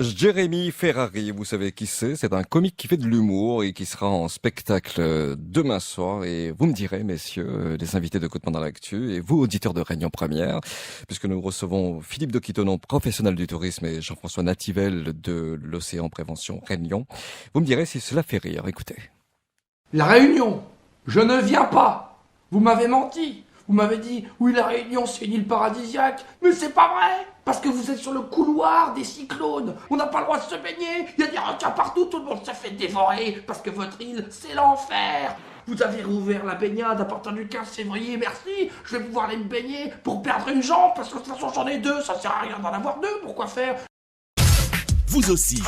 Jérémy Ferrari, vous savez qui c'est un comique qui fait de l'humour et qui sera en spectacle demain soir. Et vous me direz, messieurs, les invités de Coup de poing dans l'actu, et vous, auditeurs de Réunion Première, puisque nous recevons Philippe de Quitonon, professionnel du tourisme, et Jean-François Nativel de l'Océan Prévention Réunion. Vous me direz si cela fait rire. Écoutez. La Réunion, je ne viens pas. Vous m'avez menti. Vous m'avez dit, oui, la Réunion, c'est une île paradisiaque. Mais c'est pas vrai. Parce que vous êtes sur le couloir des cyclones. On n'a pas le droit de se baigner. Il y a des requins partout. Tout le monde se fait dévorer. Parce que votre île, c'est l'enfer. Vous avez rouvert la baignade à partir du 15 février. Merci. Je vais pouvoir aller me baigner pour perdre une jambe. Parce que de toute façon, j'en ai deux. Ça sert à rien d'en avoir deux. Pourquoi faire? Vous aussi.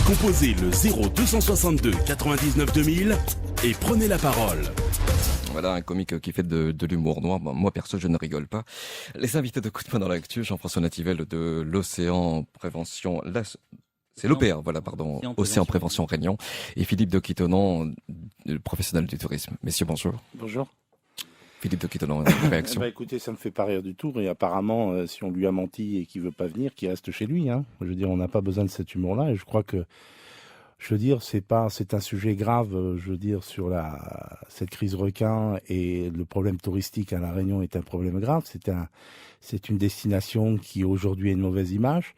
Composez le 0262 99 2000 et prenez la parole. Voilà un comique qui fait de l'humour noir. Bon, moi perso, je ne rigole pas. Les invités de Coup de poing dans l'actu, Jean-François Nativel de l'Océan Prévention, c'est l'OPR, voilà, pardon, Océan Prévention Réunion, et Philippe de Quitonon, professionnel du tourisme. Messieurs, bonjour. Bonjour. Philippe de Quitonon, une réaction. Écoutez, ça me fait pas rire du tout. Et apparemment, si on lui a menti et qu'il veut pas venir, qu'il reste chez lui. Hein. Je veux dire, on n'a pas besoin de cet humour-là. Et je crois que, je veux dire, c'est un sujet grave. Je veux dire, sur cette crise requin et le problème touristique à La Réunion est un problème grave. C'est une destination qui aujourd'hui a une mauvaise image.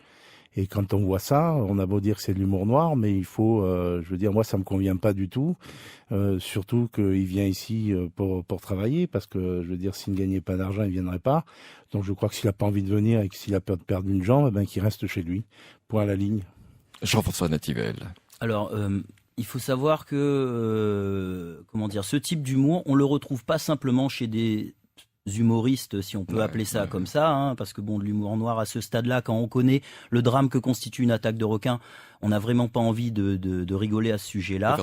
Et quand on voit ça, on a beau dire que c'est de l'humour noir, mais il faut, je veux dire, moi ça me convient pas du tout. Surtout qu'il vient ici pour travailler, parce que je veux dire, s'il ne gagnait pas d'argent, il viendrait pas. Donc je crois que s'il a pas envie de venir et que s'il a peur de perdre une jambe, eh ben qu'il reste chez lui. Point à la ligne. Jean-François Nativel. Alors, il faut savoir que, ce type d'humour, on le retrouve pas simplement chez des humoristes, si on peut appeler ça comme ça, hein, parce que bon, de l'humour noir à ce stade-là, quand on connaît le drame que constitue une attaque de requin, on n'a vraiment pas envie de rigoler à ce sujet-là.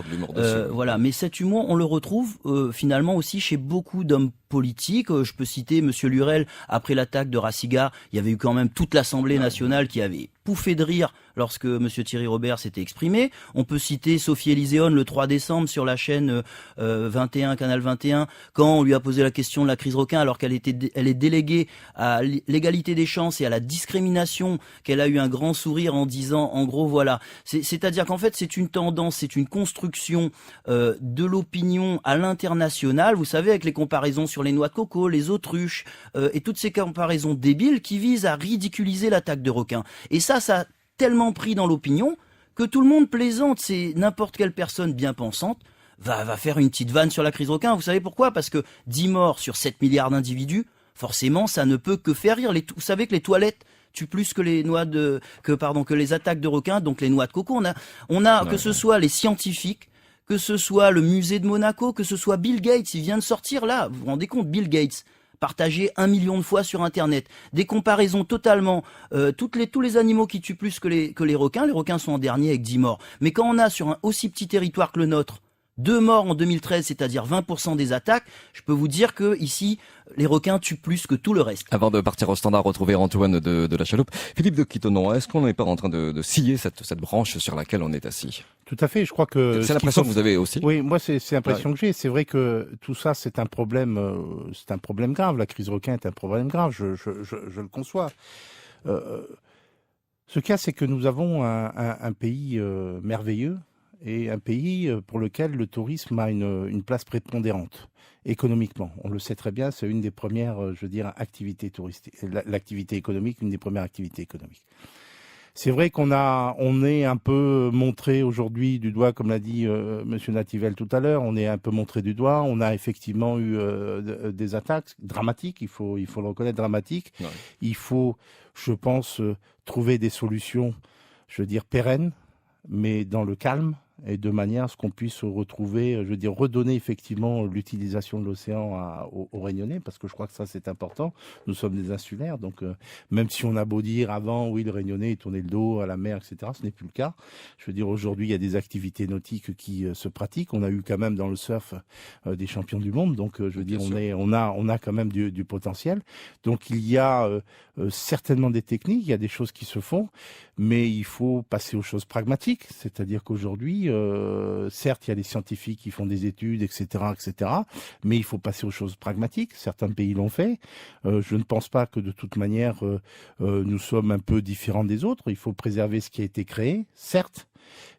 Voilà, mais cet humour, on le retrouve finalement aussi chez beaucoup d'hommes politiques. Je peux citer Monsieur Lurel, après l'attaque de Raciga, il y avait eu quand même toute l'Assemblée nationale qui avait pouffé de rire lorsque Monsieur Thierry Robert s'était exprimé. On peut citer Sophie Élyséon le 3 décembre sur la chaîne 21, Canal 21, quand on lui a posé la question de la crise requin, alors qu'elle est déléguée à l'égalité des chances et à la discrimination, qu'elle a eu un grand sourire en disant, en gros, voilà. C'est-à-dire qu'en fait, c'est une tendance, c'est une construction de l'opinion à l'international, vous savez, avec les comparaisons sur les noix de coco, les autruches, et toutes ces comparaisons débiles qui visent à ridiculiser l'attaque de requin. Et ça a tellement pris dans l'opinion que tout le monde plaisante. C'est n'importe quelle personne bien pensante va faire une petite vanne sur la crise requin. Vous savez pourquoi? Parce que 10 morts sur 7 milliards d'individus, forcément, ça ne peut que faire rire. Vous savez que les toilettes tuent plus que que les attaques de requins, donc les noix de coco. On a que ce soit les scientifiques, que ce soit le musée de Monaco, que ce soit Bill Gates, il vient de sortir là. Vous vous rendez compte, Bill Gates, partagé 1 million de fois sur Internet. Des comparaisons totalement, tous les animaux qui tuent plus que les requins sont en dernier avec 10 morts. Mais quand on a sur un aussi petit territoire que le nôtre, 2 morts en 2013, c'est-à-dire 20% des attaques, je peux vous dire que ici, les requins tuent plus que tout le reste. Avant de partir au standard, retrouver Antoine de la Chaloupe. Philippe de Quitonon, est-ce qu'on n'est pas en train de scier cette branche sur laquelle on est assis? Tout à fait, je crois que... C'est l'impression que vous avez aussi? Oui, moi c'est l'impression que j'ai. C'est vrai que tout ça c'est un problème grave. La crise requin est un problème grave, je le conçois. Ce cas, c'est que nous avons un pays merveilleux, et un pays pour lequel le tourisme a une place prépondérante économiquement. On le sait très bien, c'est une des premières, activités touristiques, l'activité économique, une des premières activités économiques. C'est vrai on est un peu montré aujourd'hui du doigt, comme l'a dit Monsieur Nativel tout à l'heure, on est un peu montré du doigt. On a effectivement eu des attaques dramatiques, il faut le reconnaître, dramatiques. Ouais. Il faut, je pense, trouver des solutions, pérennes, mais dans le calme, et de manière à ce qu'on puisse retrouver, redonner effectivement l'utilisation de l'océan aux Réunionnais, parce que je crois que ça c'est important. Nous sommes des insulaires, donc même si on a beau dire avant, oui, le Réunionnais il tournait le dos à la mer, etc., ce n'est plus le cas. Aujourd'hui, il y a des activités nautiques qui se pratiquent. On a eu quand même dans le surf des champions du monde, donc on a quand même du potentiel. Donc il y a certainement des techniques, il y a des choses qui se font, mais il faut passer aux choses pragmatiques, c'est-à-dire qu'aujourd'hui, dit, certes, il y a les scientifiques qui font des études, etc., etc., mais il faut passer aux choses pragmatiques. Certains pays l'ont fait. Je ne pense pas que de toute manière, nous sommes un peu différents des autres. Il faut préserver ce qui a été créé, certes,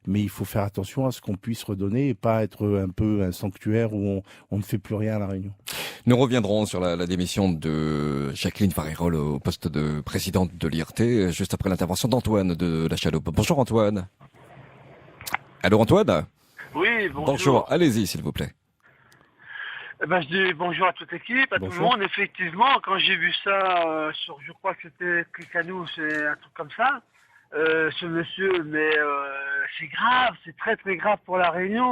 mais il faut faire attention à ce qu'on puisse redonner et pas être un peu un sanctuaire où on ne fait plus rien à La Réunion. Nous reviendrons sur la démission de Jacqueline Farirol au poste de présidente de l'IRT, juste après l'intervention d'Antoine de la Chaloupe. Bonjour Antoine. Allô Antoine ? Oui, bonjour. Bonjour, allez-y s'il vous plaît. Je dis bonjour à toute l'équipe, à tout le monde. Effectivement, quand j'ai vu ça sur, je crois que c'était Clicanou, c'est un truc comme ça, ce monsieur, mais c'est grave, c'est très très grave pour La Réunion.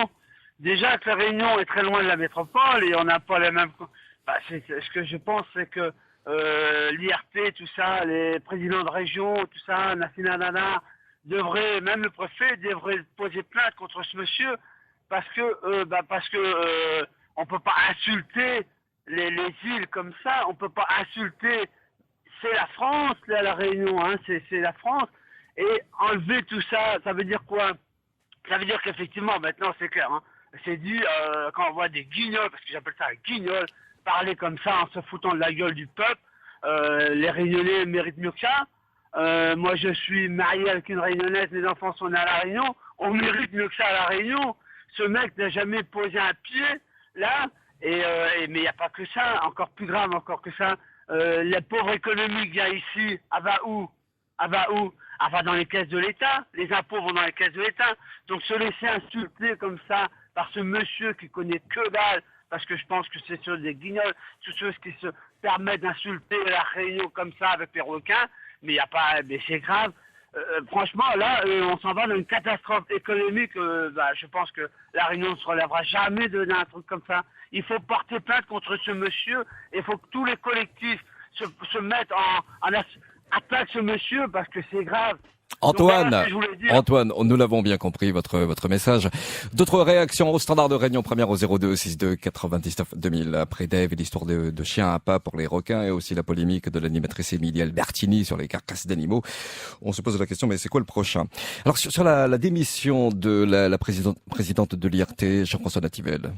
Déjà que La Réunion est très loin de la métropole et on n'a pas les mêmes... ce que je pense, c'est que l'IRT, tout ça, les présidents de région, tout ça, Nana, devraient, même le préfet, devrait poser plainte contre ce monsieur parce que on peut pas insulter les îles comme ça, on peut pas insulter, c'est la France, là, La Réunion, hein, c'est la France, et enlever tout ça, ça veut dire quoi? Ça veut dire qu'effectivement, maintenant, c'est clair, hein, c'est dit, quand on voit des guignols, parce que j'appelle ça un guignol, parler comme ça en se foutant de la gueule du peuple, les Réunionnais méritent mieux que ça. Moi, je suis marié avec une Réunionnaise, mes enfants sont nés à La Réunion, on mérite mieux que ça à La Réunion. Ce mec n'a jamais posé un pied là, mais il n'y a pas que ça, encore plus grave encore que ça. Les pauvres économiques viennent ici, va où? Va dans les caisses de l'État, les impôts vont dans les caisses de l'État. Donc se laisser insulter comme ça par ce monsieur qui connaît que dalle, parce que je pense que c'est sur des guignols, tous ceux qui se permettent d'insulter La Réunion comme ça avec les requins, mais c'est grave. Franchement, là, on s'en va dans une catastrophe économique. Je pense que La Réunion ne se relèvera jamais d'un truc comme ça. Il faut porter plainte contre ce monsieur. Il faut que tous les collectifs se mettent en attaque ce monsieur parce que c'est grave. Antoine, Donc, voilà, Antoine, nous l'avons bien compris, votre message. D'autres réactions au standard de Réunion Première au 02 62 99 2000 après Dave et l'histoire de chien à pas pour les requins et aussi la polémique de l'animatrice Émilie Albertini sur les carcasses d'animaux. On se pose la question, mais c'est quoi le prochain? Alors sur la démission de la présidente de l'IRT, Jean-François Nativelle.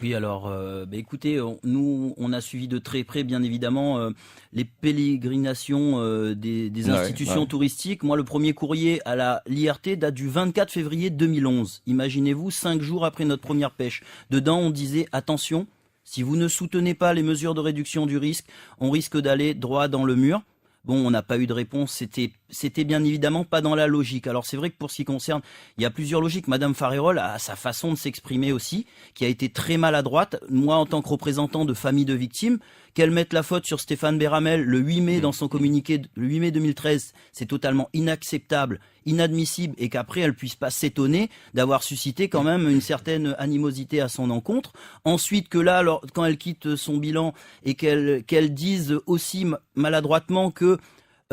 Oui, alors, écoutez, nous, on a suivi de très près, bien évidemment, les pérégrinations des institutions touristiques. Moi, le premier courrier à l'IRT date du 24 février 2011. Imaginez-vous, 5 jours après notre première pêche. Dedans, on disait, attention, si vous ne soutenez pas les mesures de réduction du risque, on risque d'aller droit dans le mur. Bon, on n'a pas eu de réponse, c'était bien évidemment pas dans la logique. Alors c'est vrai que pour ce qui concerne, il y a plusieurs logiques. Madame Farirol a sa façon de s'exprimer aussi, qui a été très maladroite. Moi, en tant que représentant de famille de victimes, qu'elle mette la faute sur Stéphane Béramel le 8 mai dans son communiqué, le 8 mai 2013, c'est totalement inacceptable, inadmissible, et qu'après elle puisse pas s'étonner d'avoir suscité quand même une certaine animosité à son encontre. Ensuite que là, alors, quand elle quitte son bilan et qu'elle dise aussi maladroitement que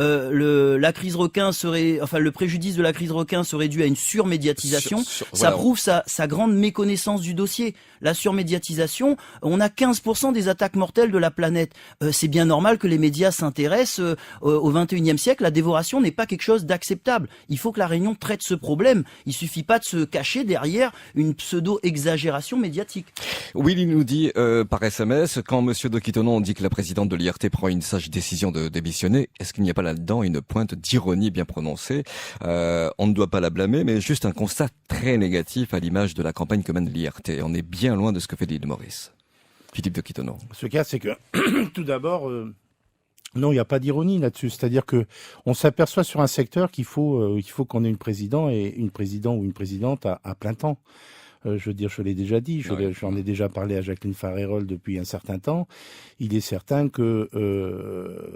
la crise requin le préjudice de la crise requin serait dû à une surmédiatisation. Ça prouve sa grande méconnaissance du dossier. La surmédiatisation, on a 15% des attaques mortelles de la planète. C'est bien normal que les médias s'intéressent au 21e siècle. La dévoration n'est pas quelque chose d'acceptable. Il faut que La Réunion traite ce problème. Il suffit pas de se cacher derrière une pseudo-exagération médiatique. Willy nous dit par SMS, quand Monsieur de Quitonon dit que la présidente de l'IRT prend une sage décision de démissionner, est-ce qu'il n'y a pas là-dedans une pointe d'ironie bien prononcée? On ne doit pas la blâmer, mais juste un constat très négatif à l'image de la campagne que mène l'IRT. On est bien loin de ce que fait l'île Maurice. Philippe de Quitonon. Ce cas, c'est que, tout d'abord, non, il n'y a pas d'ironie là-dessus. C'est-à-dire que on s'aperçoit sur un secteur qu'il faut qu'on ait une présidente ou une présidente à plein temps. Je veux dire, je l'ai déjà dit, j'en ai déjà parlé à Jacqueline Farirol depuis un certain temps. Il est certain que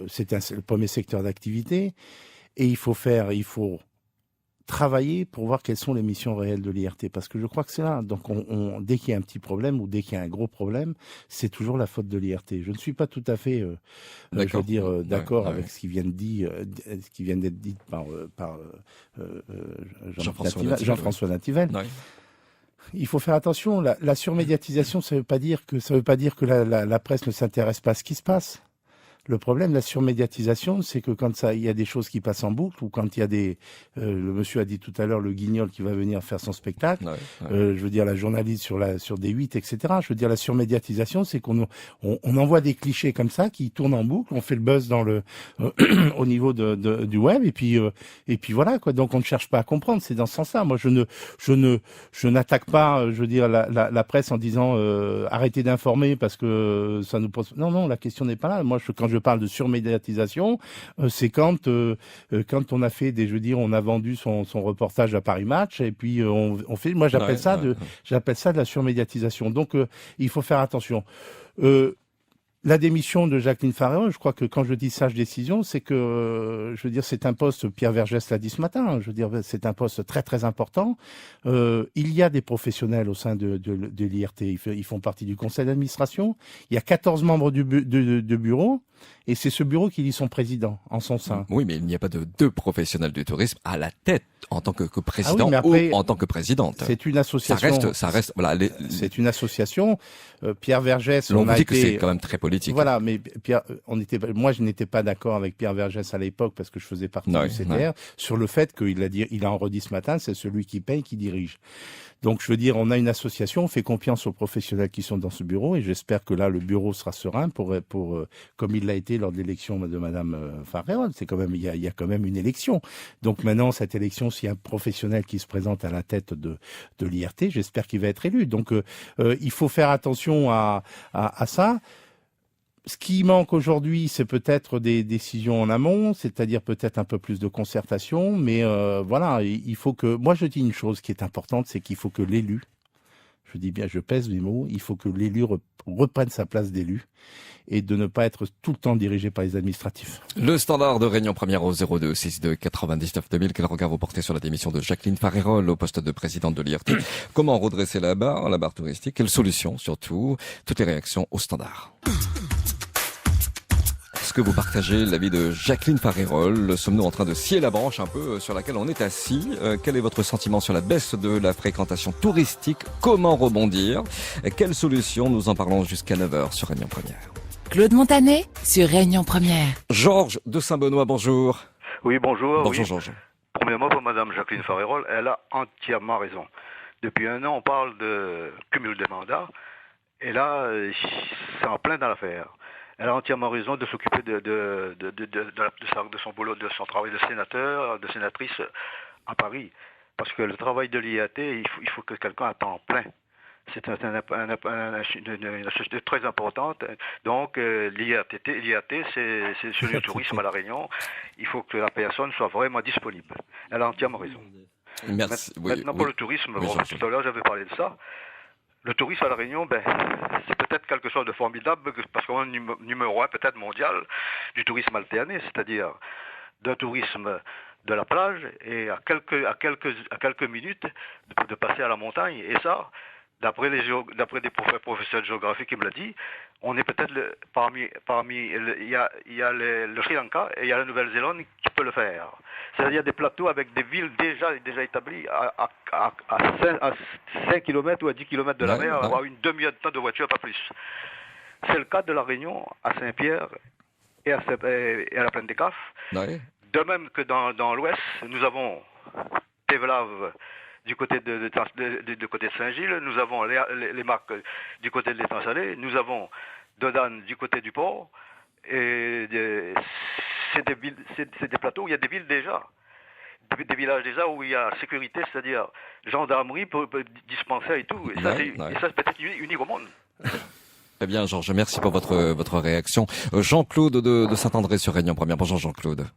c'est le premier secteur d'activité et il faut travailler pour voir quelles sont les missions réelles de l'IRT, parce que je crois que c'est là. Donc, dès qu'il y a un petit problème ou dès qu'il y a un gros problème, c'est toujours la faute de l'IRT. Je ne suis pas tout à fait, d'accord avec ce qui vient d'être dit par Jean-François Nativelle. Ouais. Il faut faire attention. La surmédiatisation, ça veut pas dire que la presse ne s'intéresse pas à ce qui se passe. Le problème de la surmédiatisation, c'est que quand il y a des choses qui passent en boucle, ou quand il y a le monsieur a dit tout à l'heure, le Guignol qui va venir faire son spectacle, je veux dire la journaliste sur D8, etc. Je veux dire la surmédiatisation, c'est qu'on envoie des clichés comme ça qui tournent en boucle, on fait le buzz dans au niveau du web, et puis voilà quoi. Donc on ne cherche pas à comprendre. C'est dans ce sens-là. Moi, je n'attaque pas, je veux dire la presse en disant arrêtez d'informer parce que ça nous pose. Non, la question n'est pas là. Moi, quand je parle de surmédiatisation, c'est quand on a fait on a vendu son reportage à Paris Match et puis on fait. Moi, j'appelle ça de la surmédiatisation. Donc, il faut faire attention. La démission de Jacqueline Farerol, je crois que quand je dis sage décision, c'est que, je veux dire, c'est un poste, Pierre Vergès l'a dit ce matin, je veux dire, c'est un poste très très important. Il y a des professionnels au sein de l'IRT, ils font partie du conseil d'administration. Il y a 14 membres de bureau, et c'est ce bureau qui lit son président en son sein. Oui, mais il n'y a pas de deux professionnels du tourisme à la tête en tant que président ou en tant que présidente. C'est une association. Ça reste. Voilà. C'est une association. Pierre Vergès. On vous dit que c'est quand même très politique. Voilà, mais Pierre, moi, je n'étais pas d'accord avec Pierre Vergès à l'époque parce que je faisais partie du CDR sur le fait qu'il a en redit ce matin, c'est celui qui paye qui dirige. Donc, je veux dire, on a une association, on fait confiance aux professionnels qui sont dans ce bureau, et j'espère que là, le bureau sera serein pour comme il l'a été lors de l'élection de Madame Farerol. C'est quand même, il y a quand même une élection. Donc maintenant, cette élection, s'il y a un professionnel qui se présente à la tête de l'IRT, j'espère qu'il va être élu. Donc, il faut faire attention à ça. Ce qui manque aujourd'hui, c'est peut-être des décisions en amont, c'est-à-dire peut-être un peu plus de concertation, mais voilà, il faut que... Moi, je dis une chose qui est importante, c'est qu'il faut que l'élu, je dis bien, je pèse mes mots, il faut que l'élu reprenne sa place d'élu et de ne pas être tout le temps dirigé par les administratifs. Le standard de Réunion Première au 02 62 99 2000. Quel regard vous portez sur la démission de Jacqueline Farerol au poste de présidente de l'IRT? Comment redresser la barre touristique? Quelles solutions surtout? Toutes les réactions au standard. Est-ce que vous partagez l'avis de Jacqueline Farerol? Sommes-nous en train de scier la branche un peu sur laquelle on est assis? Quel est votre sentiment sur la baisse de la fréquentation touristique? Comment rebondir? Quelles solutions? Nous en parlons jusqu'à 9h sur Réunion Première. Claude Montanet sur Réunion Première. Georges de Saint-Benoît, bonjour. Oui, bonjour. Bonjour oui. Georges. Premièrement, pour Madame Jacqueline Farerol, elle a entièrement raison. Depuis un an, on parle de cumul des mandats, et là, c'est en plein dans l'affaire. Elle a entièrement raison de s'occuper de son boulot, de son travail de sénateur, de sénatrice à Paris. Parce que le travail de l'IAT, il faut que quelqu'un à temps plein. C'est une société très importante. Donc, l'IAT, c'est sur le tourisme à La Réunion. Il faut que la personne soit vraiment disponible. Elle a entièrement raison. Merci. Maintenant, pour le tourisme, tout à l'heure, j'avais parlé de ça. Le tourisme à La Réunion, c'est peut-être quelque chose de formidable, parce qu'on est numéro 1, peut-être mondial, du tourisme alterné, c'est-à-dire d'un tourisme de la plage et à quelques minutes de passer à la montagne. Et ça, d'après des professeurs de géographie qui me l'ont dit, on est peut-être parmi il y a le Sri Lanka et il y a la Nouvelle-Zélande qui peut le faire. C'est-à-dire des plateaux avec des villes déjà établies à 5 km ou à 10 km de la mer, voire une demi-heure de temps de voiture, pas plus. C'est le cas de La Réunion, à Saint-Pierre et à la plaine des Cafes. Oui. De même que dans l'ouest, nous avons Tevlave du côté de Saint-Gilles, nous avons les marques du côté de l'étang salé, nous avons Dodane du côté du port, et c'est des plateaux où il y a des villes déjà, des villages déjà où il y a sécurité, c'est-à-dire gendarmerie, dispensaire et tout, et ça c'est peut-être unique au monde. Très bien Georges, merci pour votre réaction. Jean-Claude de Saint-André sur Réunion Première. Bonjour Jean-Claude.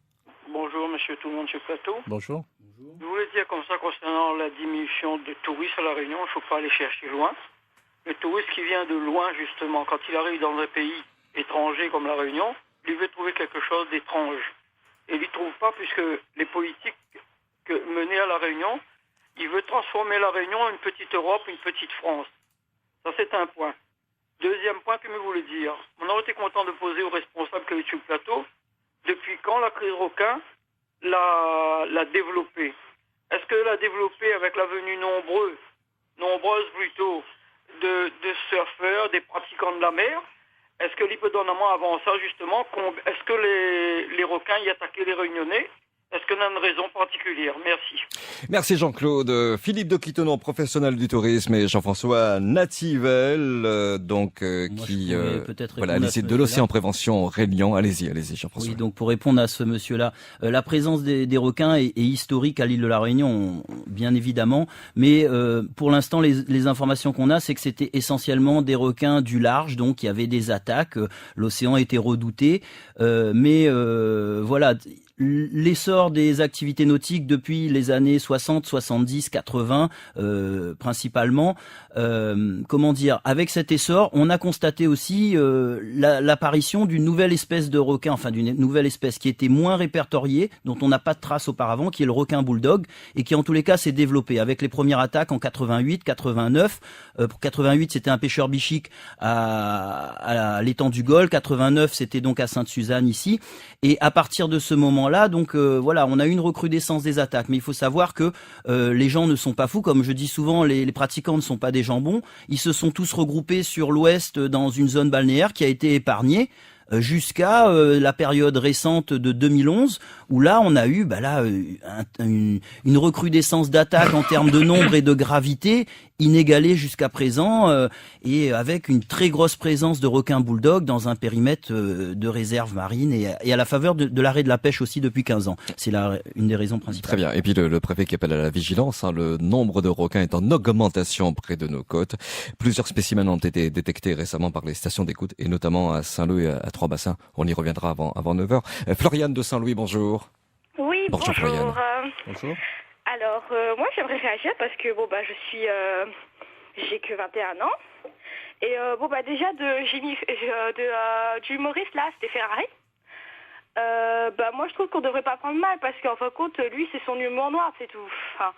Bonjour monsieur tout le monde sur le plateau. Bonjour. Je voulais dire comme ça concernant la diminution de touristes à La Réunion, il ne faut pas aller chercher loin. Le touriste qui vient de loin justement, quand il arrive dans un pays étranger comme La Réunion, il veut trouver quelque chose d'étrange. Et il n'y trouve pas puisque les politiques menées à La Réunion, il veut transformer La Réunion en une petite Europe, une petite France. Ça c'est un point. Deuxième point que je voulais dire, on aurait été content de poser aux responsables qui est sur le plateau, depuis quand la crise requin l'a développée? Est-ce qu'elle l'a développée avec la venue nombreuse plutôt, de surfeurs, des pratiquants de la mer? Est-ce que l'hippodonnement avant ça, justement, est-ce que les requins y attaquaient les Réunionnais? Est-ce qu'on a une raison particulière? Merci. Merci Jean-Claude. Philippe de Clitonon, professionnel du tourisme, et Jean-François Nativel, les sites de l'Océan Prévention Réunion. Allez-y Jean-François. Oui, donc pour répondre à ce monsieur-là, la présence des requins est historique à l'île de la Réunion, bien évidemment, mais pour l'instant, les informations qu'on a, c'est que c'était essentiellement des requins du large, donc il y avait des attaques, l'océan était redouté, mais voilà. L'essor des activités nautiques depuis les années 60, 70, 80 principalement, avec cet essor, on a constaté aussi l'apparition d'une nouvelle espèce de requin, enfin d'une nouvelle espèce qui était moins répertoriée, dont on n'a pas de trace auparavant, qui est le requin bulldog, et qui en tous les cas s'est développé avec les premières attaques en 88, 89. Pour 88, c'était un pêcheur bichique à l'étang du Gol, 89, c'était donc à Sainte-Suzanne ici, et à partir de ce moment donc on a eu une recrudescence des attaques, mais il faut savoir que les gens ne sont pas fous, comme je dis souvent, les pratiquants ne sont pas des jambons. Ils se sont tous regroupés sur l'ouest dans une zone balnéaire qui a été épargnée jusqu'à la période récente de 2011, où là on a eu une recrudescence d'attaques en termes de nombre et de gravité inégalée jusqu'à présent, et avec une très grosse présence de requins bulldog dans un périmètre de réserve marine, et à la faveur de l'arrêt de la pêche aussi depuis 15 ans. C'est une des raisons principales. Très bien. Et puis le préfet qui appelle à la vigilance, le nombre de requins est en augmentation près de nos côtes. Plusieurs spécimens ont été détectés récemment par les stations d'écoute, et notamment à Saint-Leu et à Trois-Bassins. On y reviendra avant 9h. Floriane de Saint-Louis, bonjour. Oui, bonjour. Floriane. Bonjour. Alors, moi, j'aimerais réagir parce que, j'ai que 21 ans. Et, déjà, du humoriste, là, Stéphane Ferrari, moi, je trouve qu'on devrait pas prendre mal parce qu'en fin de compte, lui, c'est son humour noir, c'est tout. Enfin,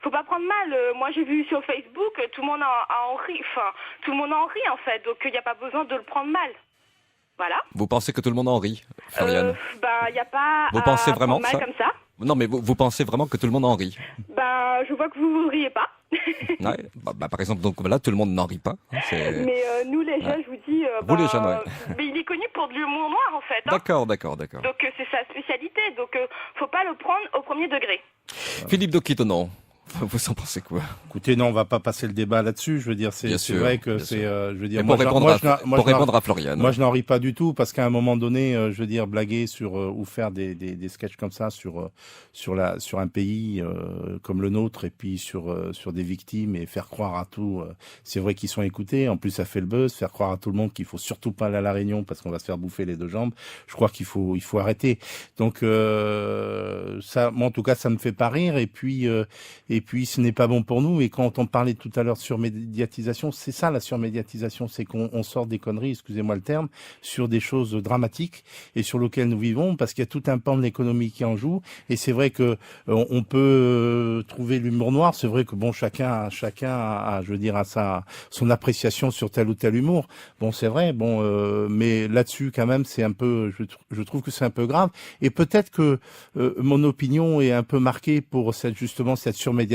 faut pas prendre mal. Moi, j'ai vu sur Facebook, tout le monde en rit. Enfin, tout le monde en rit, en fait. Donc, il n'y a pas besoin de le prendre mal. Voilà. Vous pensez que tout le monde en rit, Floriane? Il n'y a pas vous pensez vraiment mal ça comme ça. Non, mais vous pensez vraiment que tout le monde en rit? Je vois que vous riez pas. Ouais, par exemple, donc voilà, tout le monde n'en rit pas. Mais nous, les jeunes, je vous dis... vous, les jeunes, ouais. Mais il est connu pour de l'humour noir, en fait. D'accord. Donc, c'est sa spécialité. Donc, faut pas le prendre au premier degré. Philippe de Clitonon, vous en pensez quoi? Écoutez, non, on va pas passer le débat là-dessus. Je veux dire, c'est vrai que c'est, pour répondre à Floriane. Moi, je n'en ris pas du tout parce qu'à un moment donné, blaguer sur ou faire des sketchs comme ça sur un pays comme le nôtre, et puis sur des victimes, et faire croire à tout. C'est vrai qu'ils sont écoutés. En plus, ça fait le buzz. Faire croire à tout le monde qu'il faut surtout pas aller à la Réunion parce qu'on va se faire bouffer les deux jambes. Je crois qu'il faut arrêter. Donc ça, moi, en tout cas, ça me fait pas rire. Et puis, ce n'est pas bon pour nous. Et quand on parlait tout à l'heure de surmédiatisation, c'est ça la surmédiatisation, c'est qu'on sort des conneries, excusez-moi le terme, sur des choses dramatiques et sur lesquelles nous vivons, parce qu'il y a tout un pan de l'économie qui en joue. Et c'est vrai que on peut trouver l'humour noir. C'est vrai que chacun a, je veux dire, son appréciation sur tel ou tel humour. Bon, c'est vrai. Mais là-dessus, quand même, c'est un peu, je trouve que c'est un peu grave. Et peut-être que mon opinion est un peu marquée pour cette surmédiatisation.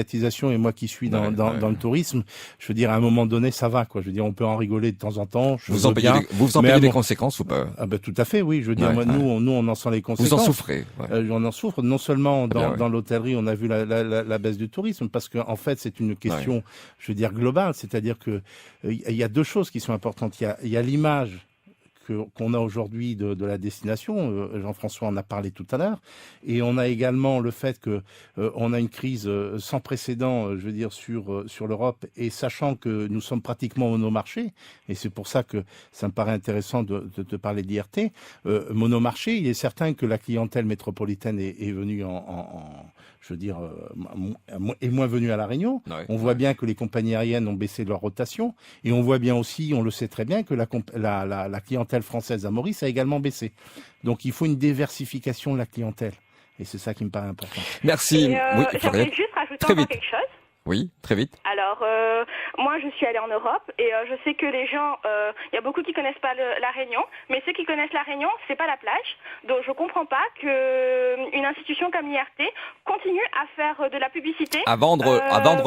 Et moi qui suis dans le tourisme, je veux dire, à un moment donné, ça va, quoi. Je veux dire, on peut en rigoler de temps en temps. Vous en payez les conséquences ou pas? Ah ben, tout à fait, oui. Je veux dire, nous, on en sent les conséquences. Vous en souffrez. On en souffre. Non seulement dans l'hôtellerie, on a vu la baisse du tourisme, parce que en fait, c'est une question, je veux dire, globale. C'est-à-dire que il y a deux choses qui sont importantes. Il y a l'image qu'on a aujourd'hui de la destination. Jean-François en a parlé tout à l'heure. Et on a également le fait que on a une crise sans précédent, je veux dire, sur l'Europe, et sachant que nous sommes pratiquement monomarché, et c'est pour ça que ça me paraît intéressant de parler d'IRT. Monomarché, il est certain que la clientèle métropolitaine est venue est moins venue à La Réunion. On voit bien que les compagnies aériennes ont baissé leur rotation, et on voit bien aussi, on le sait très bien, que la clientèle française à Maurice a également baissé. Donc il faut une diversification de la clientèle. Et c'est ça qui me paraît important. Merci. J'aimerais juste rajouter encore quelque chose. Oui, très vite. Alors, moi, je suis allée en Europe, et je sais que les gens, il y a beaucoup qui connaissent pas la Réunion, mais ceux qui connaissent la Réunion, c'est pas la plage. Donc, je comprends pas que une institution comme l'IRT continue à faire de la publicité. À vendre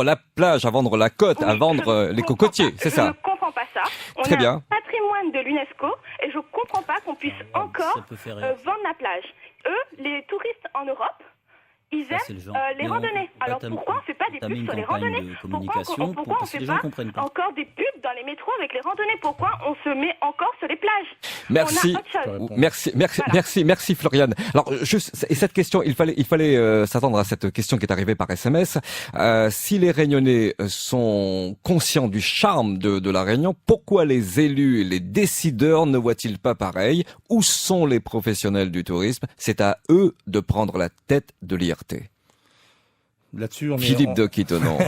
la plage, à vendre la côte, à vendre les cocotiers, c'est ça? Je ne comprends pas ça. Très bien. Un patrimoine de l'UNESCO, je comprends pas qu'on puisse encore vendre la plage. Eux, les touristes en Europe, ils aiment les randonnées. Alors pourquoi on ne fait pas des pubs sur les randonnées? Pourquoi on ne fait pas encore des pubs dans les métros avec les randonnées? Pourquoi on se met encore sur les plages? Merci Floriane. Alors juste, et cette question, il fallait s'attendre à cette question qui est arrivée par SMS. Si les Réunionnais sont conscients du charme de la Réunion, pourquoi les élus et les décideurs ne voient-ils pas pareil? Où sont les professionnels du tourisme? C'est à eux de prendre la tête de l'IRT. Là-dessus, Philippe de Quitonon.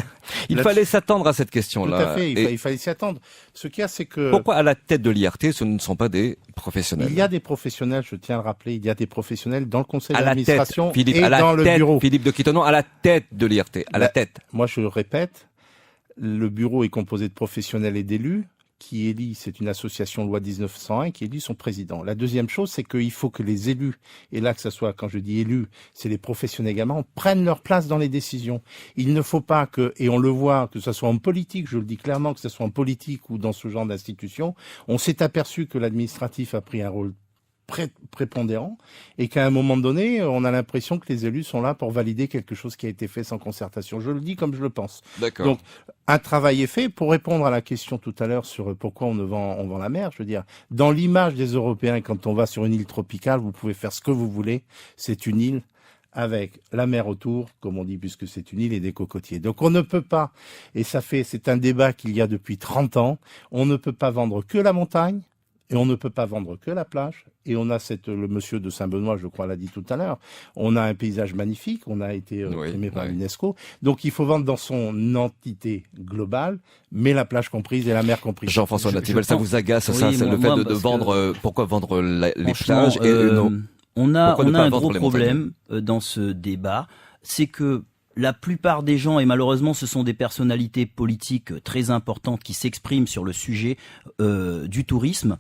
Il fallait s'attendre à cette question-là. Tout à fait, il fallait s'y attendre. Ce qu'il y a, c'est que... Pourquoi à la tête de l'IRT, ce ne sont pas des professionnels? Il y a des professionnels, je tiens à le rappeler, il y a des professionnels dans le conseil d'administration et dans le bureau. Philippe de Quitonon, à la tête de l'IRT, la tête. Moi, je le répète, le bureau est composé de professionnels et d'élus. Qui élit, c'est une association loi 1901 qui élit son président. La deuxième chose, c'est qu'il faut que les élus, et là que ce soit, quand je dis élus, c'est les professionnels également, prennent leur place dans les décisions. Il ne faut pas que, et on le voit, que ce soit en politique, je le dis clairement, que ce soit en politique ou dans ce genre d'institution, on s'est aperçu que l'administratif a pris un rôle prépondérant et qu'à un moment donné, on a l'impression que les élus sont là pour valider quelque chose qui a été fait sans concertation. Je le dis comme je le pense. D'accord. Donc, un travail est fait. Pour répondre à la question tout à l'heure sur pourquoi on vend la mer, je veux dire, dans l'image des Européens, quand on va sur une île tropicale, vous pouvez faire ce que vous voulez. C'est une île avec la mer autour, comme on dit, puisque c'est une île et des cocotiers. Donc on ne peut pas, et c'est un débat qu'il y a depuis 30 ans, on ne peut pas vendre que la montagne, et on ne peut pas vendre que la plage. Et on a le monsieur de Saint-Benoît, je crois, l'a dit tout à l'heure. On a un paysage magnifique. On a été primé par l'UNESCO. Donc, il faut vendre dans son entité globale, mais la plage comprise et la mer comprise. Jean-François Nativelle, ça vous agace, ça, c'est le fait de vendre, pourquoi vendre les plages et non? On a un gros problème dans ce débat. C'est que la plupart des gens, et malheureusement ce sont des personnalités politiques très importantes qui s'expriment sur le sujet du tourisme,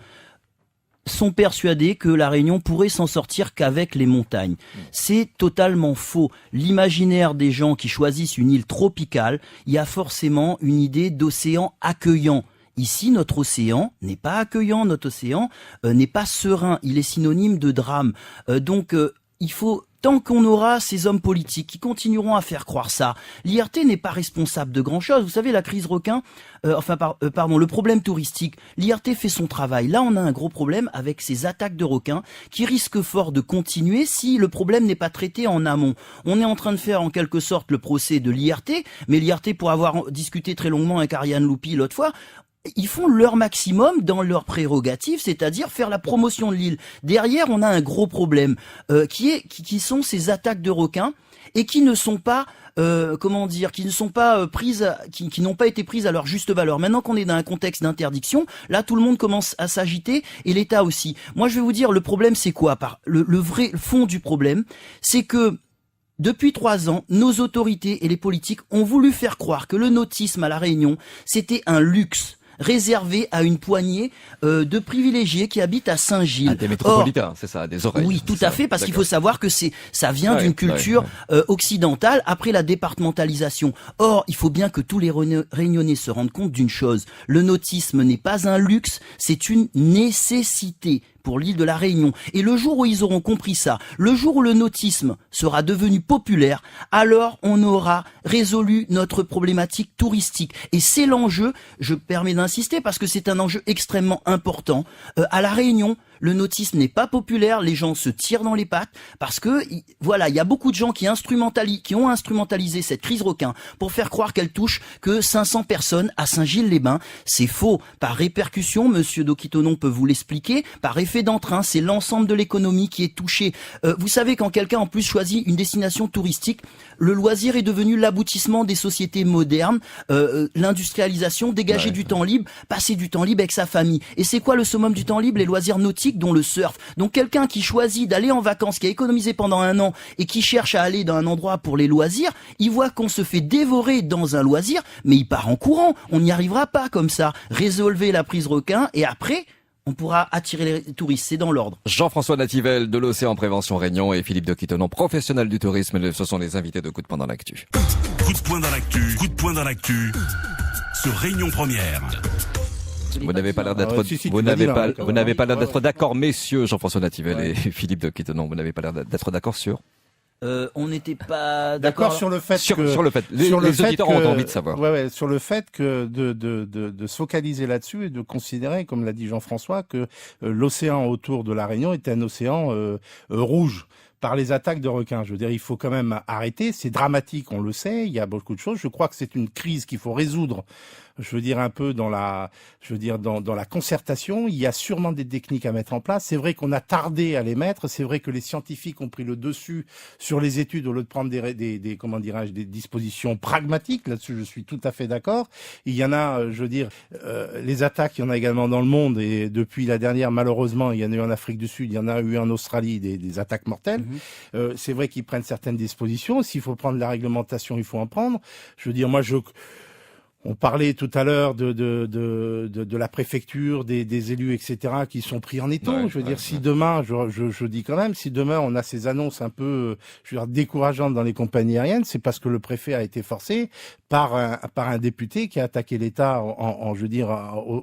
sont persuadés que la Réunion pourrait s'en sortir qu'avec les montagnes. C'est totalement faux. L'imaginaire des gens qui choisissent une île tropicale, il y a forcément une idée d'océan accueillant. Ici, notre océan n'est pas accueillant, notre océan n'est pas serein, il est synonyme de drame. Donc il faut... Tant qu'on aura ces hommes politiques qui continueront à faire croire ça, l'IRT n'est pas responsable de grand-chose. Vous savez, la crise requin, le problème touristique, l'IRT fait son travail. Là, on a un gros problème avec ces attaques de requins qui risquent fort de continuer si le problème n'est pas traité en amont. On est en train de faire en quelque sorte le procès de l'IRT, mais l'IRT, pour avoir discuté très longuement avec Ariane Loupi l'autre fois, ils font leur maximum dans leurs prérogatives, c'est-à-dire faire la promotion de l'île. Derrière, on a un gros problème qui sont ces attaques de requins et qui ne sont pas qui ne sont pas prises, qui n'ont pas été prises à leur juste valeur. Maintenant qu'on est dans un contexte d'interdiction, là tout le monde commence à s'agiter et l'État aussi. Moi, je vais vous dire, le problème c'est quoi? Le vrai fond du problème, c'est que depuis 3 ans, nos autorités et les politiques ont voulu faire croire que le nautisme à La Réunion, c'était un luxe réservé à une poignée de privilégiés qui habitent à Saint-Gilles. Des métropolitains, c'est ça, des oreilles. Oui, tout à fait, parce qu'il faut savoir que ça vient d'une culture occidentale après la départementalisation. Or, il faut bien que tous les Réunionnais se rendent compte d'une chose. Le nautisme n'est pas un luxe, c'est une nécessité pour l'île de la Réunion. Et le jour où ils auront compris ça, le jour où le nautisme sera devenu populaire, alors on aura résolu notre problématique touristique. Et c'est l'enjeu, je me permets d'insister parce que c'est un enjeu extrêmement important. À la Réunion, le nautisme n'est pas populaire, les gens se tirent dans les pattes parce que voilà, il y a beaucoup de gens qui ont instrumentalisé cette crise requin pour faire croire qu'elle touche que 500 personnes à Saint-Gilles-les-Bains. C'est faux. Par répercussion, monsieur Dokitonon peut vous l'expliquer, par effet d'entrain, c'est l'ensemble de l'économie qui est touché. Vous savez, quand quelqu'un en plus choisit une destination touristique, le loisir est devenu l'aboutissement des sociétés modernes, l'industrialisation, dégager du temps libre, passer du temps libre avec sa famille. Et c'est quoi le summum du temps libre? Les loisirs nautiques, dont le surf. Donc quelqu'un qui choisit d'aller en vacances, qui a économisé pendant 1 an et qui cherche à aller dans un endroit pour les loisirs, il voit qu'on se fait dévorer dans un loisir, mais il part en courant. On n'y arrivera pas comme ça. Résolvez la prise requin et après, on pourra attirer les touristes. C'est dans l'ordre. Jean-François Nativelle de l'Océan Prévention Réunion et Philippe de Quitonon, professionnel du tourisme. Ce sont les invités de Coup de poing dans l'actu. Coup de poing dans l'actu. Coup de poing dans l'actu. Sur Réunion Première. Vous n'avez pas l'air Ah d'être, ouais, si, vous tu l'as n'avez dit, pas, là, vous n'avez pas l'air ouais, d'être ouais. d'accord, messieurs Jean-François Nativel et Philippe de Quittenon. Vous n'avez pas l'air d'être d'accord sur On n'était pas D'accord d'accord sur le fait que sur le fait. Les fait auditeurs que- ont envie de savoir. Ouais, sur le fait que de se focaliser là-dessus et de considérer, comme l'a dit Jean-François, que l'océan autour de la Réunion est un océan rouge par les attaques de requins. Je veux dire, il faut quand même arrêter. C'est dramatique, on le sait. Il y a beaucoup de choses. Je crois que c'est une crise qu'il faut résoudre. Je veux dire un peu dans la concertation. Il y a sûrement des techniques à mettre en place. C'est vrai qu'on a tardé à les mettre. C'est vrai que les scientifiques ont pris le dessus sur les études au lieu de prendre des comment dirais-je, des dispositions pragmatiques. Là-dessus, je suis tout à fait d'accord. Il y en a, je veux dire, les attaques, il y en a également dans le monde. Et depuis la dernière, malheureusement, il y en a eu en Afrique du Sud, il y en a eu en Australie des attaques mortelles. C'est vrai qu'ils prennent certaines dispositions. S'il faut prendre la réglementation, il faut en prendre. Je veux dire, on parlait tout à l'heure de la préfecture, des élus, etc., qui sont pris en étau. Ouais, je veux dire, si demain, je dis quand même, si demain on a ces annonces un peu, je veux dire, décourageantes dans les compagnies aériennes, c'est parce que le préfet a été forcé par un député qui a attaqué l'État je veux dire,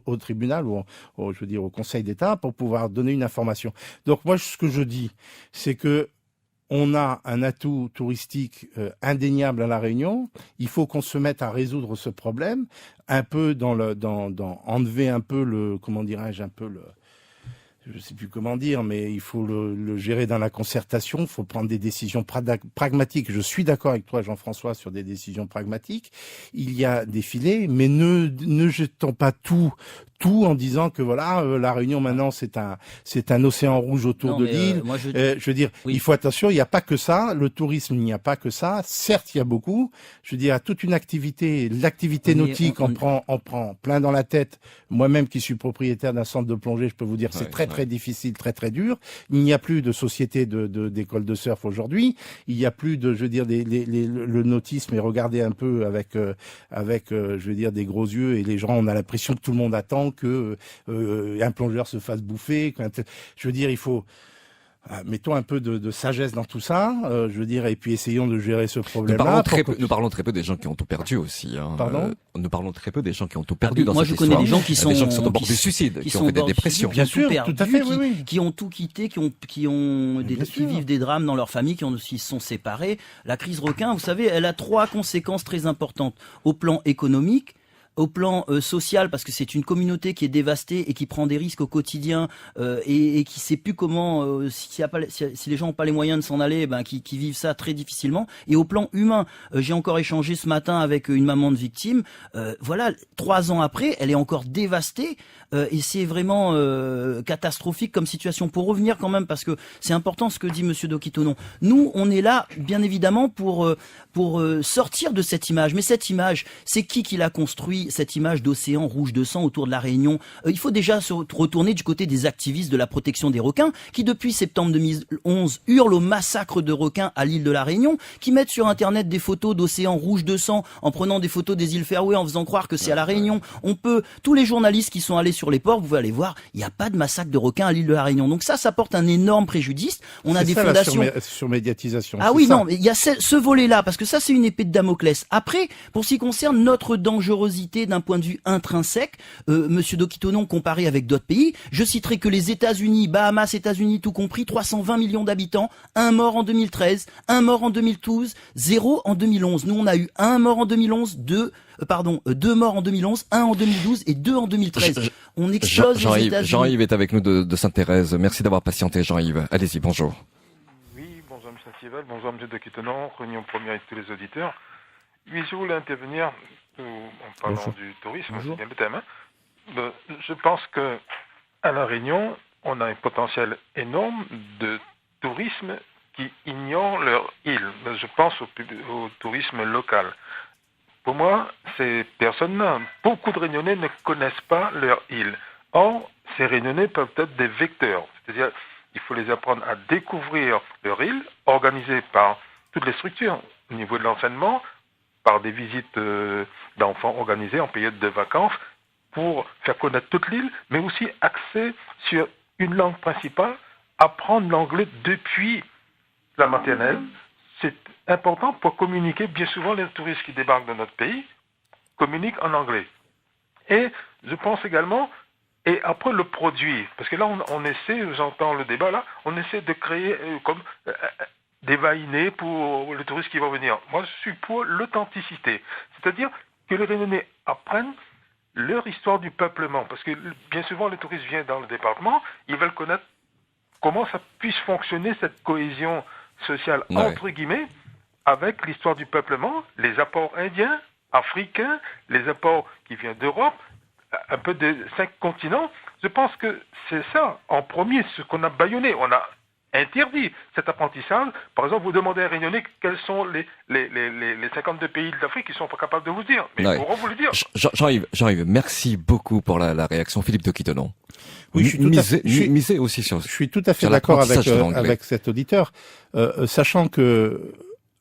au tribunal ou je veux dire, au Conseil d'État pour pouvoir donner une information. Donc moi, ce que je dis, c'est que on a un atout touristique indéniable à La Réunion. Il faut qu'on se mette à résoudre ce problème, un peu enlever un peu je sais plus comment dire, mais il faut le gérer dans la concertation. Il faut prendre des décisions pragmatiques. Je suis d'accord avec toi, Jean-François, sur des décisions pragmatiques. Il y a des filets, mais ne jetons pas tout en disant que voilà, la Réunion maintenant c'est un océan rouge autour de l'île. Je veux dire, il faut attention, il n'y a pas que ça. Le tourisme, il n'y a pas que ça. Certes, il y a beaucoup. Je veux dire, toute une activité, l'activité nautique en prend plein dans la tête. Moi-même, qui suis propriétaire d'un centre de plongée, je peux vous dire, c'est très difficile, très dur. Il n'y a plus de société d'école de surf aujourd'hui. Il n'y a plus de, je veux dire, le nautisme est regardé un peu avec, je veux dire, des gros yeux et les gens, on a l'impression que tout le monde attend que un plongeur se fasse bouffer. Je veux dire, il faut mettons un peu de sagesse dans tout ça, je veux dire, et puis essayons de gérer ce problème-là. Nous parlons très peu des gens qui ont tout perdu aussi. Hein. Pardon nous parlons très peu des gens qui ont tout perdu dans cette histoire. Moi, je connais des gens qui sont au bord du suicide, qui ont fait des dépressions. Bien sûr, tout à fait, qui ont tout quitté, qui vivent des drames dans leur famille, qui se sont séparés. La crise requin, vous savez, elle a 3 conséquences très importantes au plan économique. Au plan social, parce que c'est une communauté qui est dévastée et qui prend des risques au quotidien et qui sait plus comment, si les gens n'ont pas les moyens de s'en aller, qui vivent ça très difficilement. Et au plan humain, j'ai encore échangé ce matin avec une maman de victime. Voilà, 3 ans après, elle est encore dévastée et c'est vraiment catastrophique comme situation. Pour revenir quand même, parce que c'est important ce que dit Monsieur Dokitonon. Nous, on est là, bien évidemment, pour sortir de cette image. Mais cette image, c'est qui l'a construit? Cette image d'océan rouge de sang autour de la Réunion. Il faut déjà se retourner du côté des activistes de la protection des requins qui depuis septembre 2011 hurlent au massacre de requins à l'île de la Réunion, qui mettent sur internet des photos d'océan rouge de sang en prenant des photos des îles Fairway en faisant croire que c'est à la Réunion. Tous les journalistes qui sont allés sur les ports, vous pouvez aller voir, il n'y a pas de massacre de requins à l'île de la Réunion. Donc ça porte un énorme préjudice. On a des fondations. La surmédiatisation. Ah oui, non, mais il y a ce volet-là, parce que ça c'est une épée de Damoclès. Après, pour ce qui concerne notre dangerosité d'un point de vue intrinsèque, Monsieur Dokitonon comparé avec d'autres pays, je citerai que les États-Unis, Bahamas, États-Unis tout compris, 320 millions d'habitants, 1 mort en 2013, 1 mort en 2012, 0 en 2011. Nous on a eu 1 mort en 2011, 2 morts en 2011, 1 en 2012 et 2 en 2013. On explose les États-Unis. Jean-Yves est avec nous de Sainte-Thérèse. Merci d'avoir patienté, Jean-Yves. Allez-y, bonjour. Oui, bonjour M. Nativel, bonjour M. Dokitonon, réunion première avec tous les auditeurs. Oui, je voulais intervenir en parlant du tourisme, c'est bien le thème. Je pense que à La Réunion, on a un potentiel énorme de tourisme qui ignore leur île. Je pense au tourisme local. Pour moi, ces personnes-là, beaucoup de Réunionnais ne connaissent pas leur île. Or, ces Réunionnais peuvent être des vecteurs. C'est-à-dire, il faut les apprendre à découvrir leur île, organisée par toutes les structures, au niveau de l'enseignement, par des visites d'enfants organisées en période de vacances pour faire connaître toute l'île, mais aussi axer sur une langue principale, apprendre l'anglais depuis la maternelle. C'est important pour communiquer. Bien souvent, les touristes qui débarquent dans notre pays communiquent en anglais. Et je pense également, et après le produit, parce que là on essaie, j'entends le débat là, on essaie de créer comme des va-et-vient pour le touriste qui va venir. Moi je suis pour l'authenticité, c'est-à-dire que les Réunionnais apprennent leur histoire du peuplement, parce que bien souvent les touristes viennent dans le département, ils veulent connaître comment ça puisse fonctionner cette cohésion sociale entre guillemets avec l'histoire du peuplement, les apports indiens, africains, les apports qui viennent d'Europe, un peu des 5 continents. Je pense que c'est ça, en premier, ce qu'on a bâillonné. On a interdit cet apprentissage. Par exemple, vous demandez à un Réunionnais quels sont les 52 pays d'Afrique, ils sont pas capables de vous dire. Mais ils pourront vous le dire. Jean-Yves, merci beaucoup pour la réaction. Philippe de Quittenon. Oui, misez aussi sur. Je suis tout à fait d'accord avec cet auditeur, sachant que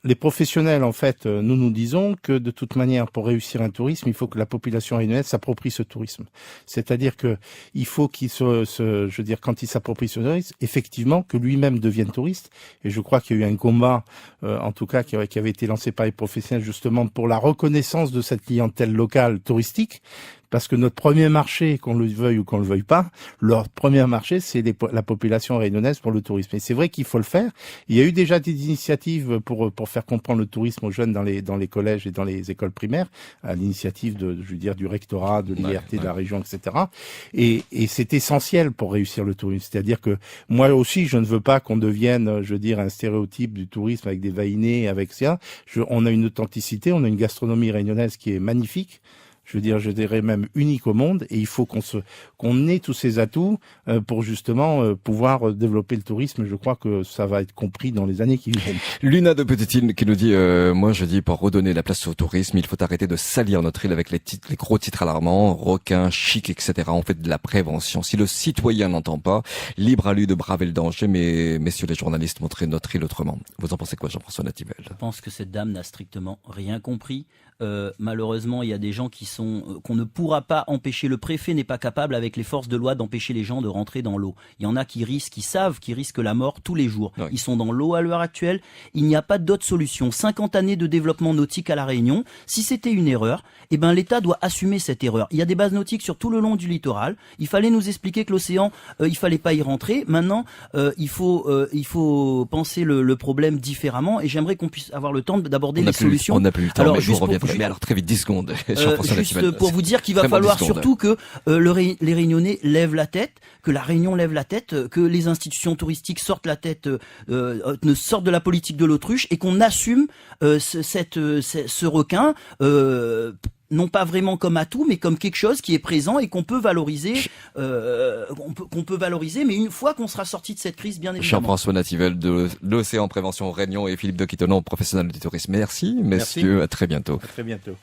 les professionnels, en fait, nous disons que de toute manière, pour réussir un tourisme, il faut que la population réunionnaise s'approprie ce tourisme. C'est-à-dire que il faut qu'il je veux dire, quand il s'approprie ce tourisme, effectivement, que lui-même devienne touriste. Et je crois qu'il y a eu un combat, en tout cas, qui avait été lancé par les professionnels justement pour la reconnaissance de cette clientèle locale touristique. Parce que notre premier marché, qu'on le veuille ou qu'on le veuille pas, leur premier marché, c'est la population réunionnaise pour le tourisme. Et c'est vrai qu'il faut le faire. Il y a eu déjà des initiatives pour faire comprendre le tourisme aux jeunes dans les collèges et dans les écoles primaires, à l'initiative du rectorat, de l'IRT, de la région, etc. Et c'est essentiel pour réussir le tourisme. C'est-à-dire que moi aussi, je ne veux pas qu'on devienne, un stéréotype du tourisme avec des va-et-vient, avec ça. On a une authenticité, on a une gastronomie réunionnaise qui est magnifique. Je dirais même unique au monde, et il faut qu'on ait tous ces atouts pour justement pouvoir développer le tourisme. Je crois que ça va être compris dans les années qui viennent. Luna de Petite-Île qui nous dit moi je dis pour redonner la place au tourisme, il faut arrêter de salir notre île avec les gros titres alarmants, requins, chic, etc. On fait de la prévention. Si le citoyen n'entend pas, libre à lui de braver le danger, mais messieurs les journalistes, montrez notre île autrement. Vous en pensez quoi, Jean-François Nativel? Je pense que cette dame n'a strictement rien compris. Malheureusement, il y a des gens qu'on ne pourra pas empêcher. Le préfet n'est pas capable, avec les forces de loi, d'empêcher les gens de rentrer dans l'eau. Il y en a qui savent qu'ils risquent la mort tous les jours. Oui. Ils sont dans l'eau à l'heure actuelle. Il n'y a pas d'autre solution. 50 années de développement nautique à La Réunion. Si c'était une erreur, l'État doit assumer cette erreur. Il y a des bases nautiques sur tout le long du littoral. Il fallait nous expliquer que l'océan, il fallait pas y rentrer. Maintenant, il faut penser le problème différemment. Et j'aimerais qu'on puisse avoir le temps d'aborder les solutions. On n'a plus le temps. Alors, mais je vous reviendrai. Mais alors très vite, 10 secondes. Juste pour vous dire qu'il va falloir surtout que les Réunionnais lèvent la tête, que la Réunion lève la tête, que les institutions touristiques sortent la tête, ne sortent de la politique de l'autruche, et qu'on assume ce requin. Non pas vraiment comme atout, mais comme quelque chose qui est présent et qu'on peut valoriser, mais une fois qu'on sera sorti de cette crise, bien évidemment. Jean-François Nativel de l'Océan Prévention Réunion et Philippe de Quittenon, professionnel du tourisme. Merci, messieurs, à très bientôt. À très bientôt.